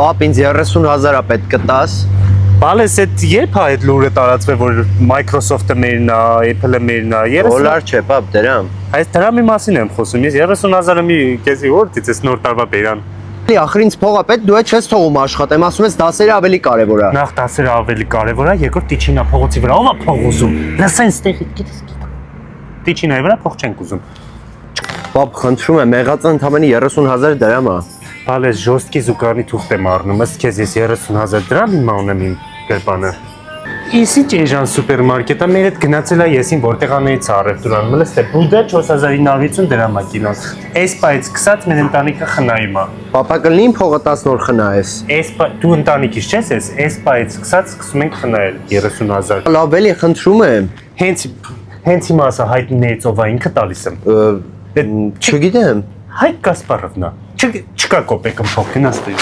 Պապ, ինձ 30,000 է պետք կտաս։ Բալես այդ երբ է այդ լուրը տարածվել, որ Microsoft-ը մերն է, Apple-ը մերն է, Դոլար չէ, պապ, դրամ։ Այս դրամի մասին եմ խոսում, ես 30,000-ը մի քեզի որտից ես նոր տարվա բերան։ Ախր ինձ փողը պետք, դու այդ չես թողում աշխատեմ, ասում ես դասերը ավելի կարևոր է։ Նախ դասերը ավելի կարևոր է, երկրորդ Տիչինա փողոցի վրա, ով է փող ուզում։ Լսեն ստեղի, գիտես։ Տիչինայի վրա փող չենք ուզում։ Պապ, խնդրում եմ, եղածը ընդամենը 30,000 դրամ է։ Բալես ժոստկի զուգարնի թուղթ եմ առնում, ըստ քեզ ես 30,000 դրամ հիմա ունեմ իմ գրպանը։ Իսի ջեժան սուպերմարկետը մեր հետ գնացել է եսին որտեղ անեից առևտուրան, մլս թե բուդա 4950 դրամ է կինոն։ Էսպայից սկսած մեր ընտանիքը խնայում է։ Պապա կլինի իմ փողը 10 նոր խնայես։ Դու ընտանիքից չես ես, էսպայից սկսած սկսում ենք խնայել 30,000։ Լավ էլի, խնդրում եմ։ Հենց հիմա ասա հայտնիներից ով է ինքը տալիս եմ։ Չգիտեմ։ Հայկ Կասպարովն է։ Չկա կոպեկ փող գնաց դու։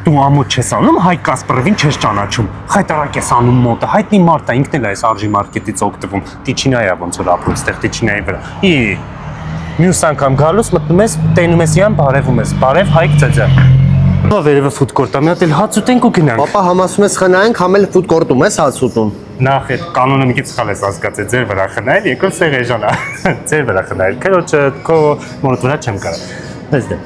Դու ամոթ չես անում, Հայկ Կասպարովին չես ճանաչում։ Խայտարակ ես անում մոտը, հայտնի մարդ է, ինքն էլ է այս արժի մարքետից օգտվում։ Տիչինայա ոնց որ ապրում, ստեղ Տիչինայի վրա։ Մյուս անգամ գալուց մտնում ես, տենում ես իրան, բարևում ես։ Բարև Հայկ ծեծե։ Ո՞վ վերևը ֆուդ կորտա, մի հատ էլ հաց ուտենք ու գնանք։ Պապա համասում ես խնայենք, համ էլ ֆուդ կորտում ես հաց ուտում։ Նախ այդ կանոնը մի քիչ սխալ ես հասկացել, ձեր վրա խնայել, երկրորդ Սերեժանա։ Ձեր վրա խնայել, քրոջը քո մոտ վրա չեմ կարող։ Պես դե։